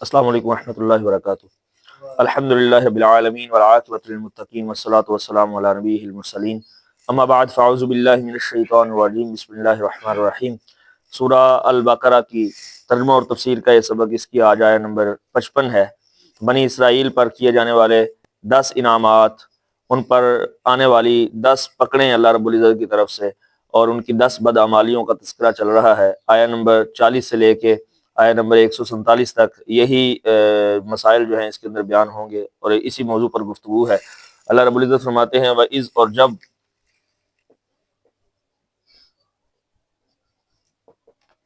السلام علیکم ورحمۃ اللہ وبرکاتہ۔ الحمدللہ رب العالمین والعاقبۃ للمتقین والصلاۃ والسلام علی نبیہ المرسلین، اما بعد فاعوذ باللہ من الشیطان الرجیم، بسم اللہ الرحمن الرحیم۔ سورہ البقرہ کی ترجمہ اور تفسیر کا یہ سبق، اس کی آج آیت نمبر 55 ہے۔ بنی اسرائیل پر کیے جانے والے 10 انعامات، ان پر آنے والی 10 پکڑیں اللہ رب العزت کی طرف سے، اور ان کی 10 بدعمالیوں کا تذکرہ چل رہا ہے۔ آیت نمبر 40 سے لے کے آیت نمبر 147 تک یہی مسائل جو ہیں اس کے اندر بیان ہوں گے، اور اسی موضوع پر گفتگو ہے۔ اللہ رب العزت فرماتے ہیں وَإِذْ، اور جب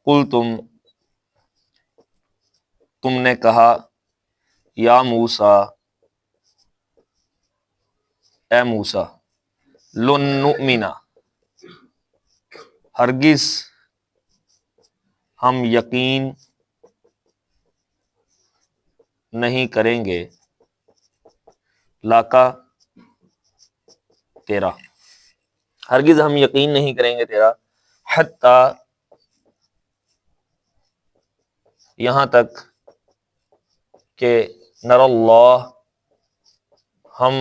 قُلْتُم، تم نے کہا، یا موسیٰ، اے موسیٰ، لن نؤمن، ہرگز ہم یقین نہیں کریں گے، لاکا، تیرا، ہرگز ہم یقین نہیں کریں گے تیرا، حتی، یہاں تک کہ نر اللہ، ہم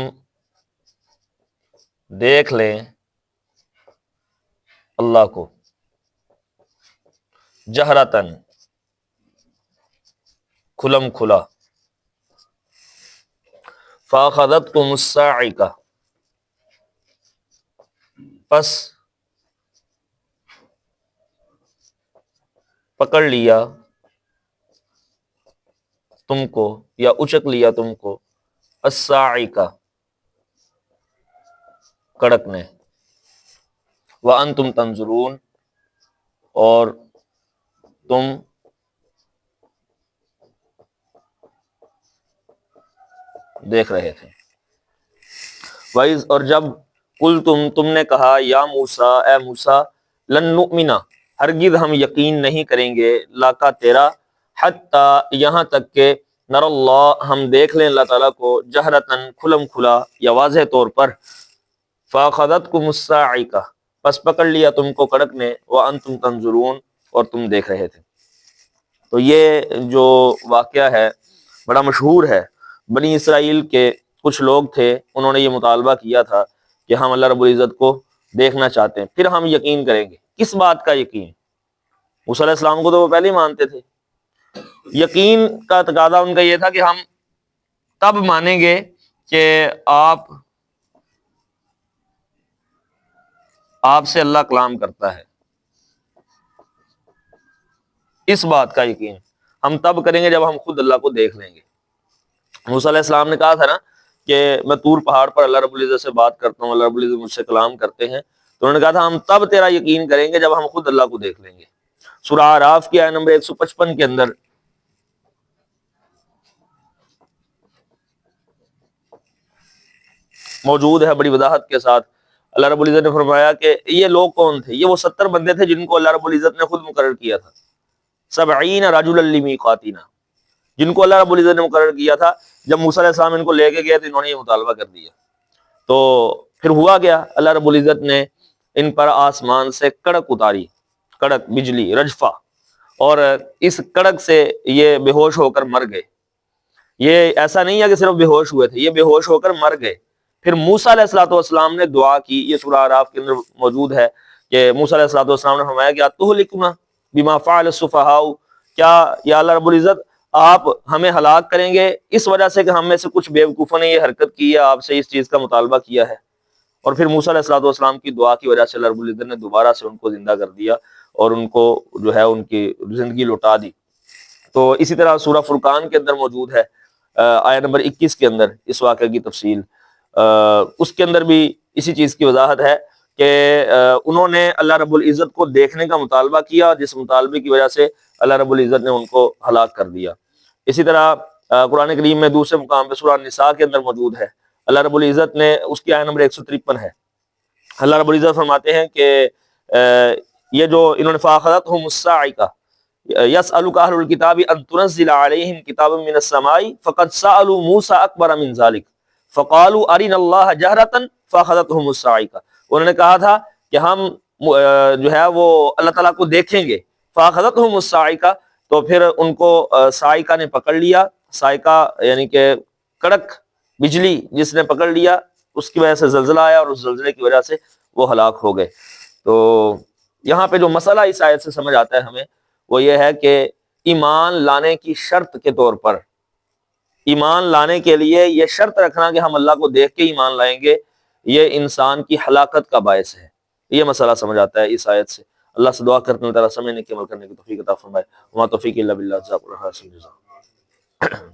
دیکھ لیں اللہ کو، جہرتن، کھلم کھلا، فاخذتکم الصاعقہ، پس پکڑ لیا تم کو، یا اچک لیا تم کو، الصاعقہ، کڑک نے، وانتم تنظرون، اور تم دیکھ رہے تھے۔ وَإِذْ، اور جب قُلْتُم، تم نے کہا، یا موسیٰ، اے موسیٰ، لن نؤمن، ہرگز ہم یقین نہیں کریں گے، لاکا، تیرا، حتی، یہاں تک کہ نر اللہ، ہم دیکھ لیں اللہ تعالیٰ کو، جہرتن، کھلم کھلا یا واضح طور پر، فاخذتکم الصاعقہ، پس پکڑ لیا تم کو کڑک نے، وانتم تنظرون، اور تم دیکھ رہے تھے۔ تو یہ جو واقعہ ہے بڑا مشہور ہے۔ بنی اسرائیل کے کچھ لوگ تھے، انہوں نے یہ مطالبہ کیا تھا کہ ہم اللہ رب العزت کو دیکھنا چاہتے ہیں، پھر ہم یقین کریں گے۔ کس بات کا یقین؟ موسیٰ علیہ السلام کو تو وہ پہلے ہی مانتے تھے۔ یقین کا تقاضا ان کا یہ تھا کہ ہم تب مانیں گے کہ آپ سے اللہ کلام کرتا ہے۔ اس بات کا یقین ہم تب کریں گے جب ہم خود اللہ کو دیکھ لیں گے۔ موسیٰ علیہ السلام نے کہا تھا نا کہ میں طور پہاڑ پر اللہ رب العزت سے بات کرتا ہوں، اللہ رب العزت مجھ سے کلام کرتے ہیں، تو انہوں نے کہا تھا ہم تب تیرا یقین کریں گے جب ہم خود اللہ کو دیکھ لیں گے۔ سورہ اعراف کی آیت نمبر 155 کے اندر موجود ہے بڑی وضاحت کے ساتھ۔ اللہ رب العزت نے فرمایا کہ یہ لوگ کون تھے؟ یہ وہ 70 بندے تھے جن کو اللہ رب العزت نے خود مقرر کیا تھا، 70 رجلا لمیقاتنا، جن کو اللہ رب العزت نے مقرر کیا تھا۔ جب موسیٰ علیہ السلام ان کو لے کے گئے تو انہوں نے یہ مطالبہ کر دیا، تو پھر ہوا گیا، اللہ رب العزت نے ان پر آسمان سے کڑک اتاری، کڑک، بجلی، رجفہ، اور اس کڑک سے یہ بے ہوش ہو کر مر گئے۔ یہ ایسا نہیں ہے کہ صرف بے ہوش ہوئے تھے، یہ بے ہوش ہو کر مر گئے۔ پھر موسیٰ علیہ السلام نے دعا کی، یہ سورہ اعراف کے اندر موجود ہے کہ موسیٰ علیہ السلام نے فرمایا کہ اتہلکنا بما فعل السفہاء، کیا یا اللہ رب العزت آپ ہمیں ہلاک کریں گے اس وجہ سے کہ ہم میں سے کچھ بیوقوفوں نے یہ حرکت کی ہے، آپ سے اس چیز کا مطالبہ کیا ہے؟ اور پھر موسیٰ علیہ السلام کی دعا کی وجہ سے اللہ رب العزت نے دوبارہ سے ان کو زندہ کر دیا اور ان کو جو ہے ان کی زندگی لوٹا دی۔ تو اسی طرح سورہ فرقان کے اندر موجود ہے، آیت نمبر 21 کے اندر اس واقعہ کی تفصیل، اس کے اندر بھی اسی چیز کی وضاحت ہے کہ انہوں نے اللہ رب العزت کو دیکھنے کا مطالبہ کیا، جس مطالبے کی وجہ سے اللہ رب العزت نے ان کو ہلاک کر دیا۔ اسی طرح قرآن کریم میں دوسرے مقام پہ سورہ النساء کے اندر موجود ہے، اللہ رب العزت نے، اس کی آیت نمبر 153 ہے، اللہ رب العزت فرماتے ہیں کہ یہ جو انہوں نے فاخذتہم الصاعقہ یسألک اہل الکتاب ان تنزل علیہم کتابا من السماء فقد سألوا موسیٰ اکبر من ذلک فقالوا ارنا اللہ جہرۃ فاخذتہم الصاعقہ، انہوں نے کہا تھا کہ ہم جو ہے وہ اللہ تعالیٰ کو دیکھیں گے، فاخذتہم الصاعقہ، تو پھر ان کو صاعقہ نے پکڑ لیا. صاعقہ یعنی کہ کڑک بجلی جس نے پکڑ لیا، اس کی وجہ سے زلزلہ آیا اور اس زلزلے کی وجہ سے وہ ہلاک ہو گئے. تو یہاں پہ جو مسئلہ اس آیت سے سمجھ آتا ہے ہمیں وہ یہ ہے کہ ایمان لانے کی شرط کے طور پر، ایمان لانے کے لیے یہ شرط رکھنا کہ ہم اللہ کو دیکھ کے ایمان لائیں گے، یہ انسان کی ہلاکت کا باعث ہے. یہ مسئلہ سمجھ آتا ہے اس آیت سے. اللہ سے دعا کرتے ہیں تعالیٰ سمجھنے کی عمل کرنے کی توفیق عطا فرمائے. وما توفیق الا باللہ. جزاک اللہ خیر.